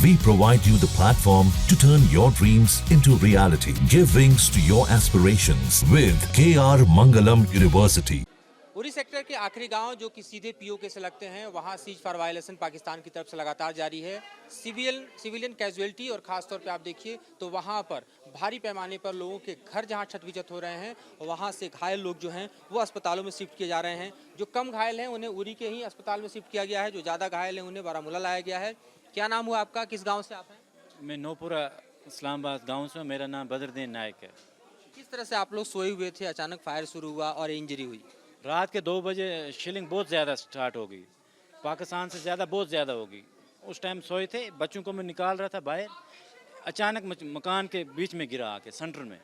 We provide you the platform to turn your dreams into reality. Give wings to your aspirations with KR Mangalam University. Uri sector के आखिरी गांव जो कि सीधे PoK से लगते हैं, वहां सीज फार वायलेशन पाकिस्तान की तरफ से लगातार जारी है। सिविलियन कैजुअलिटी और ख़ास तौर पे आप देखिए तो वहां पर भारी पैमाने पर लोगों के घर जहां क्षतविक्षत हो रहे हैं, वहां से घायल लोग जो हैं वो अस्पतालों में शिफ्ट किए जा रहे हैं। जो कम घायल हैं उन्हें उरी के ही अस्पताल में शिफ्ट किया गया है, जो ज़्यादा घायल हैं उन्हें बारामूला लाया गया है। क्या नाम हुआ आपका, किस गाँव से आप हैं? मैं नौपुरा इस्लामाबाद गांव से हूं। मेरा नाम बदरुद्दीन नायक है। किस तरह से आप लोग सोए हुए थे, अचानक फायर शुरू हुआ और इंजरी हुई? रात के 2 बजे शिलिंग बहुत ज़्यादा स्टार्ट हो गई, पाकिस्तान से ज़्यादा बहुत ज़्यादा हो गई। उस टाइम सोए थे, बच्चों को मैं निकाल रहा था बाहर, अचानक मकान के बीच में गिरा आके सेंटर में।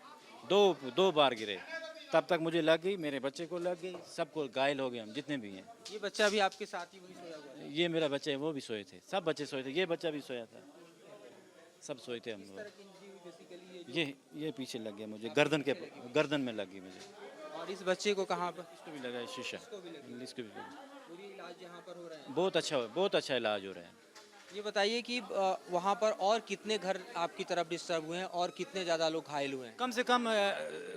दो बार गिरे, तब तक मुझे लग गई, मेरे बच्चे को लग गई, सबको घायल हो गए हम जितने भी हैं। ये बच्चा भी आपके साथ ही वही सोया हुआ है? ये मेरा बच्चा है, वो भी सोए थे, सब बच्चे सोए थे, ये बच्चा भी सोया था, सब सोए थे हम लोग। ये पीछे लग गया मुझे, गर्दन में लग गई मुझे। और इस बच्चे को कहाँ पर? इसको भी लगा है शीशा, इसको भी लगा। पूरी इलाज यहाँ पर हो रहा है? बहुत अच्छा इलाज हो रहा है। ये बताइए कि वहाँ पर और कितने घर आपकी तरफ डिस्टर्ब हुए हैं और कितने ज़्यादा लोग घायल हुए हैं? कम से कम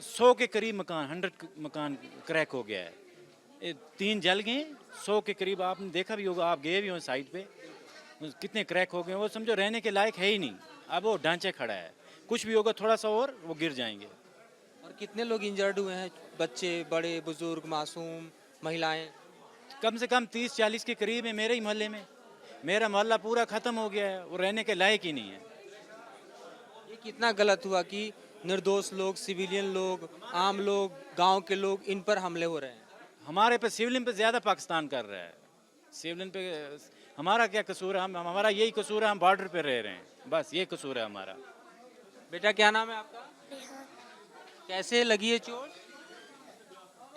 100 के करीब मकान, 100 मकान क्रैक हो गया है। 3 जल गए, 100 के करीब आपने देखा भी होगा, आप गए भी हो साइड पे, कितने क्रैक हो गए। वो समझो रहने के लायक है ही नहीं, अब वो ढांचे खड़ा है, कुछ भी होगा थोड़ा सा और वो गिर जाएंगे। और कितने लोग इंजर्ड हुए हैं? बच्चे, बड़े, बुजुर्ग, मासूम, महिलाएं? कम से कम 30-40 के करीब है मेरे ही मोहल्ले में। मेरा मोहल्ला पूरा ख़त्म हो गया है, वो रहने के लायक ही नहीं है। ये कितना गलत हुआ कि निर्दोष लोग, सिविलियन लोग, आम लोग, गांव के लोग, इन पर हमले हो रहे हैं। हमारे पे सिविलियन पे ज़्यादा पाकिस्तान कर रहा है। सिविलियन पे हमारा क्या कसूर है? हमारा यही कसूर है, हम बॉर्डर पे रह रहे हैं, बस ये कसूर है हमारा। बेटा क्या नाम है आपका? कैसे लगी है चोट?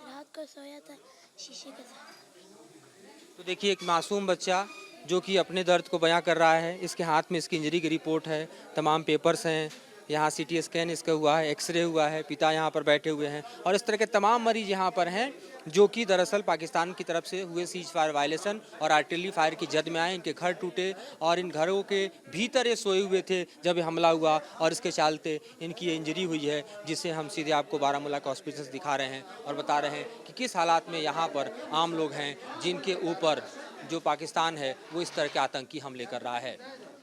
रात को सोया था शीशे के साथ। तो देखिए एक मासूम बच्चा जो कि अपने दर्द को बयां कर रहा है। इसके हाथ में इसकी इंजरी की रिपोर्ट है, तमाम पेपर्स हैं, यहाँ सीटी स्कैन इसका हुआ है, एक्सरे हुआ है, पिता यहाँ पर बैठे हुए हैं और इस तरह के तमाम मरीज यहाँ पर हैं जो कि दरअसल पाकिस्तान की तरफ से हुए सीज फायर वायलेशन और आर्टिलरी फायर की जद में आए। इनके घर टूटे और इन घरों के भीतर ये सोए हुए थे जब ये हमला हुआ और इसके चलते इनकी ये इंजरी हुई है, जिसे हम सीधे आपको बारामूला के हॉस्पिटल से दिखा रहे हैं और बता रहे हैं कि किस हालात में यहाँ पर आम लोग हैं जिनके ऊपर जो पाकिस्तान है वो इस तरह के आतंकी हमले कर रहा है।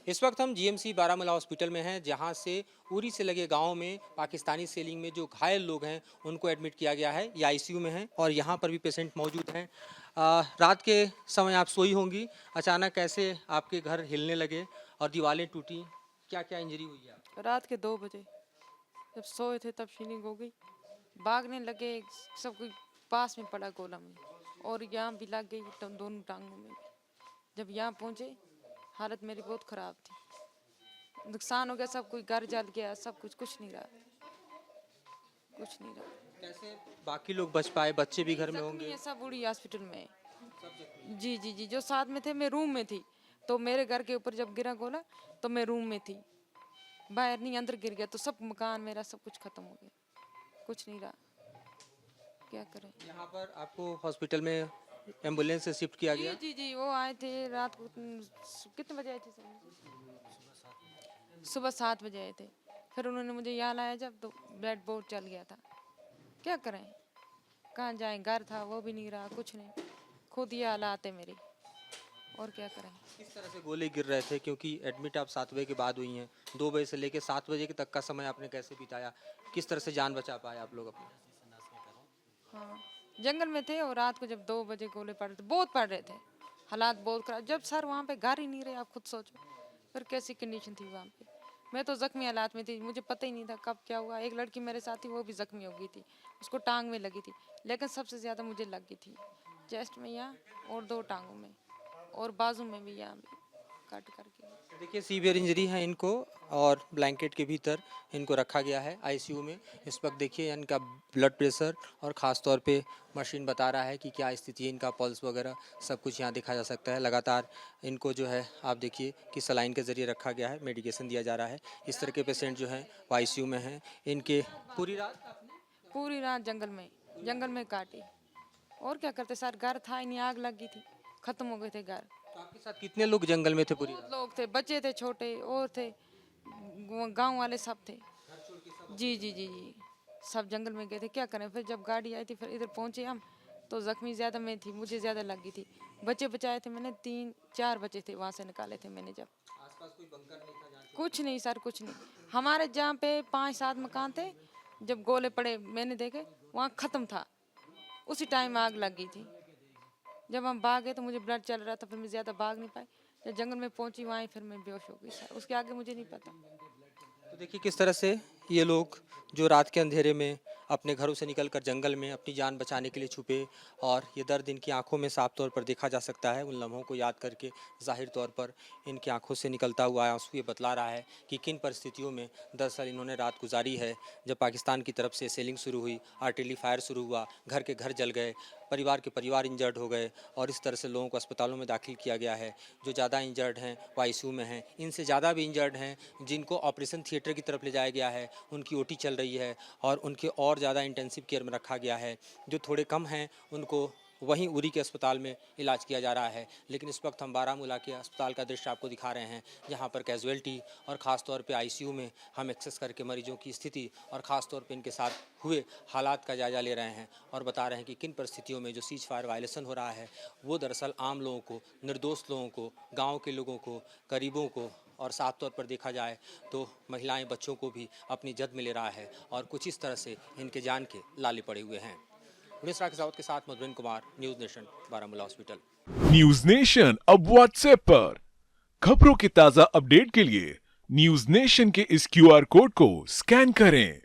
इस वक्त हम जीएमसी बारामूला हॉस्पिटल में हैं, जहां से उरी से लगे गांव में पाकिस्तानी सेलिंग में जो घायल लोग हैं उनको एडमिट किया गया है। ये आईसीयू में हैं और यहाँ पर भी पेशेंट मौजूद हैं। रात के समय आप सोई होंगी, अचानक कैसे आपके घर हिलने लगे और दीवारें टूटी, क्या क्या इंजरी हुई है आपको? रात के 2 बजे जब सोए थे तब शीलिंग हो गई, भागने लगे, सब कोई पास में पड़ा गोला में और यहाँ भी लग गई दोनों टांगों में। जब यहाँ पहुँचे हालत मेरी बहुत ख़राब थी, नुकसान हो गया, सब कुछ घर जल गया, सब कुछ नहीं रहा। कैसे बाकी लोग बच पाए? बच्चे भी घर में होंगे? ये सब उड़ी हॉस्पिटल में है। जी, जो साथ में थे, मैं रूम में थी, तो मेरे घर के ऊपर जब गिरा गोला तो मैं रूम में थी, बाहर नहीं, अंदर गिर गया तो सब मकान मेरा सब कुछ खत्म हो गया, कुछ नहीं रहा, क्या करें। यहाँ पर आपको हॉस्पिटल में एम्बुलेंस से शिफ्ट किया गया? जी, वो आए थे रात को, कितने बजे आए थे? सुबह 7 बजे आए थे। फिर उन्होंने मुझे यहाँ लाया जब, तो ब्लड बहुत चल गया था, क्या करें, कहाँ जाएं, घर था वो भी नहीं रहा, कुछ नहीं, खुद ये हालात है मेरी, और क्या करें। किस तरह से गोले गिर रहे थे, क्योंकि एडमिट आप 7 बजे के बाद हुई हैं, 2 बजे से लेकर 7 बजे तक का समय आपने कैसे बिताया, किस तरह से जान बचा पाए आप लोग अपने? हाँ, जंगल में थे और रात को जब 2 बजे गोले पड़ रहे थे, बहुत पड़ रहे थे, हालात बहुत खराब। जब सर वहाँ पे घर ही नहीं रहे, आप खुद सोचो फिर कैसी कंडीशन थी वहाँ पे। मैं तो जख्मी हालात में थी, मुझे पता ही नहीं था कब क्या हुआ। एक लड़की मेरे साथ थी, वो भी जख्मी हो गई थी, उसको टांग में लगी थी, लेकिन सबसे ज़्यादा मुझे लगी थी चेस्ट में यहाँ और 2 टांगों में और बाजू में भी, यहाँ भी कट करके। देखिए सीवियर इंजरी है इनको और ब्लैंकेट के भीतर इनको रखा गया है आईसीयू में। इस वक्त देखिए इनका ब्लड प्रेशर और ख़ास तौर पे मशीन बता रहा है कि क्या स्थिति है, इनका पल्स वगैरह सब कुछ यहाँ देखा जा सकता है। लगातार इनको जो है आप देखिए कि सलाइन के ज़रिए रखा गया है, मेडिकेशन दिया जा रहा है। इस तरह के पेशेंट जो हैं वो आईसीयू में हैं। इनके पूरी रात जंगल में काटी, और क्या करते सर, घर था ही नहीं, आग लग गई थी, ख़त्म हो गए थे घर, तो आपके साथ कितने लोग जंगल में थे पूरी बहुत लोग थे, बच्चे थे छोटे और थे, गांव वाले सब थे। जी जी जी जी, सब जंगल में गए थे, क्या करें। फिर जब गाड़ी आई थी फिर इधर पहुंचे हम, तो जख्मी ज़्यादा मैं थी, मुझे ज़्यादा लगी थी। बच्चे बचाए थे मैंने, 3-4 बच्चे थे वहाँ से निकाले थे मैंने। जब आसपास कोई बंकर नहीं था जहाँ कुछ नहीं सर, कुछ नहीं। हमारे जहाँ पे 5-7 मकान थे, जब गोले पड़े मैंने देखे वहाँ ख़त्म था, उसी टाइम आग लग गई थी। जब हम भागे तो मुझे ब्लड चल रहा था, फिर मैं ज़्यादा भाग नहीं पाई। जब जंगल में पहुंची वहाँ फिर मैं बेहोश हो गई सर, उसके आगे मुझे नहीं पता। तो देखिए किस तरह से ये लोग जो रात के अंधेरे में अपने घरों से निकलकर जंगल में अपनी जान बचाने के लिए छुपे, और ये दर्द इनकी आंखों में साफ तौर पर देखा जा सकता है। उन लम्हों को याद करके जाहिर तौर पर इनकी आंखों से निकलता हुआ आंसू ये बतला रहा है कि किन परिस्थितियों में दरअसल इन्होंने रात गुजारी है। जब पाकिस्तान की तरफ से सेलिंग शुरू हुई, आर्टिलरी फायर शुरू हुआ, घर के घर जल गए, परिवार के परिवार इंजर्ड हो गए, और इस तरह से लोगों को अस्पतालों में दाखिल किया गया है। जो ज़्यादा इंजर्ड हैं वो आईसीयू में हैं, इनसे ज़्यादा भी इंजर्ड हैं जिनको ऑपरेशन थिएटर की तरफ ले जाया गया है, उनकी ओटी चल रही है, और उनके और ज़्यादा इंटेंसिव केयर में रखा गया है। जो थोड़े कम हैं उनको वहीं उरी के अस्पताल में इलाज किया जा रहा है। लेकिन इस वक्त हम बारामूला के अस्पताल का दृश्य आपको दिखा रहे हैं, जहां पर कैजुअल्टी और ख़ास तौर पे आईसीयू में हम एक्सेस करके मरीजों की स्थिति और ख़ास तौर पे इनके साथ हुए हालात का जायज़ा ले रहे हैं, और बता रहे हैं कि किन परिस्थितियों में जो सीज फायर वायलेशन हो रहा है वो दरअसल आम लोगों को, निर्दोष लोगों को, गाँव के लोगों को, गरीबों को, और साफ तौर पर देखा जाए तो महिलाएं बच्चों को भी अपनी जद में ले रहा है, और कुछ इस तरह से इनके जान के लाले पड़े हुए हैं। उड़ीसा के साथ Madhuren Kumar, news nation, Baramulla hospital. News nation अब व्हाट्सएप पर खबरों के ताजा अपडेट के लिए न्यूज नेशन के इस क्यूआर कोड को स्कैन करें